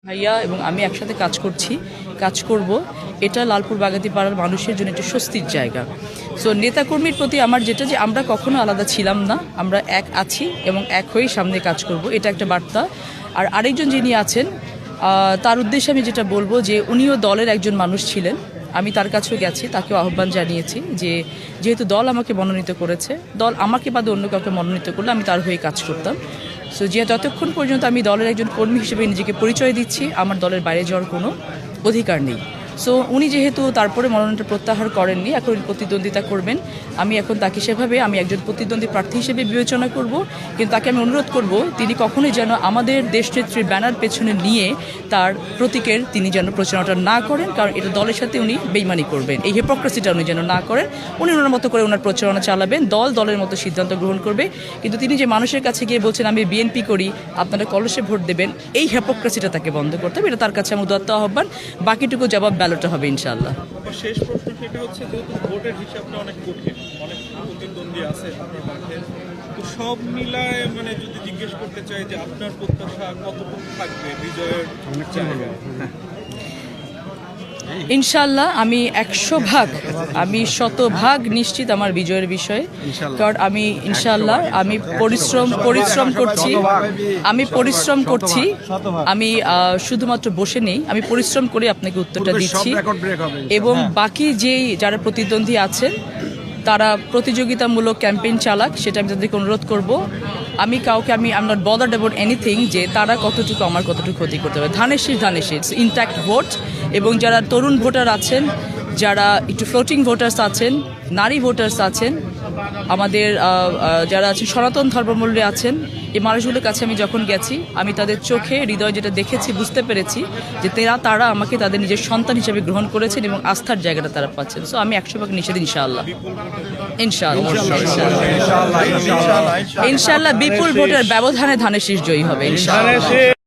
ভাইয়া এবং আমি একসাথে কাজ করব। এটা লালপুর বাগাতিপাড়ার মানুষের জন্য একটা স্বস্তির জায়গা। সো নেতাকর্মীর প্রতি আমার যেটা যে আমরা কখনো আলাদা ছিলাম না, আমরা এক আছি এবং এক হয়েই সামনে কাজ করব, এটা একটা বার্তা। আর আরেকজন যিনি আছেন তার উদ্দেশ্যে আমি যেটা বলবো যে উনিও দলের একজন মানুষ ছিলেন। আমি তার কাছেও গেছি, তাকেও আহ্বান জানিয়েছি যে যেহেতু দল আমাকে মনোনীত করেছে, দল আমাকে বাদে অন্য কাউকে মনোনীত করলে আমি তার হয়ে কাজ করতাম। সো যে যতক্ষণ পর্যন্ত আমি দলের একজন কর্মী হিসেবে নিজেকে পরিচয় দিচ্ছি, আমার দলের বাইরে যাওয়ার কোনো অধিকার নেই। সো উনি যেহেতু তারপরে মনোনয়নটা প্রত্যাহার করেননি, এখন প্রতিদ্বন্দ্বিতা করবেন, আমি এখন তাকে সেভাবে আমি একজন প্রতিদ্বন্দ্বী প্রার্থী হিসেবে বিবেচনা করব। কিন্তু তাকে আমি অনুরোধ করব তিনি কখনোই যেন আমাদের দেশনেত্রীর ব্যানার পেছনে নিয়ে তার প্রতীকের তিনি যেন প্রচারণাটা না করেন, কারণ এটা দলের সাথে উনি বেইমানি করবেন। এই হিপোক্রেসিটা উনি যেন না করেন। উনি ওনার মতো করে ওনার প্রচারণা চালাবেন, দলের মতো সিদ্ধান্ত গ্রহণ করবে। কিন্তু তিনি যে মানুষের কাছে গিয়ে বলছেন আমি বিএনপি করি, আপনারা কলসে ভোট দেবেন, এই হিপোক্রেসিটা তাকে বন্ধ করতে হবে। এটা তার কাছে আমার উদাত্ত আহ্বান। বাকিটুকু জবাব ব্যালটে হবে ইনশাআল্লাহ। শেষ প্রশ্ন সেটা হচ্ছে, যেহেতু ভোটের হিসাবটা অনেক কঠিন, অনেক প্রতিদ্বন্দ্বী আছে আপনার মাঠে, তো সব মিলায় মানে যদি জিজ্ঞেস করতে চাই যে আপনার প্রত্যাশা কতটুকু থাকবে বিজয়ের জায়গায়? ইনশাআল্লাহ আমি 100% আমি 100% নিশ্চিত আমার বিজয়ের বিষয়ে। কারণ আমি ইনশাআল্লাহ আমি পরিশ্রম করছি। আমি শুধুমাত্র বসে নেই, আমি পরিশ্রম করে আপনাকে উত্তরটা দিচ্ছি। এবং বাকি যারা প্রতিদ্বন্দ্বী আছেন তারা প্রতিযোগিতামূলক ক্যাম্পেইন চালাক, সেটা আমি তাদেরকে অনুরোধ করব। আমি I am not bothered about anything যে তারা কতটুকু আমার কতটুকু ক্ষতি করতে হবে। ধানের শীষ ইনট্যাক্ট ভোট। এবং যারা তরুণ ভোটার আছেন, যারা একটু ফ্লোটিং ভোটার্স আছেন, নারী ভোটার্স আছেন, আমাদের যারা আছেন সনাতন ধর্মমূল্যে আছেন, এই মানুষগুলোর কাছে আমি যখন গেছি, আমি তাদের চোখে হৃদয় যেটা দেখেছি, বুঝতে পেরেছি যে তারা আমাকে তাদের নিজের সন্তান হিসেবে গ্রহণ করেছেন এবং আস্থার জায়গাটা তারা পাচ্ছেন। সো আমি 100% নিষেধ ইনশাআল্লাহ বিপুল ভোটের ব্যবধানে ধানের শীষ জয়ী হবে ইনশাআল্লাহ।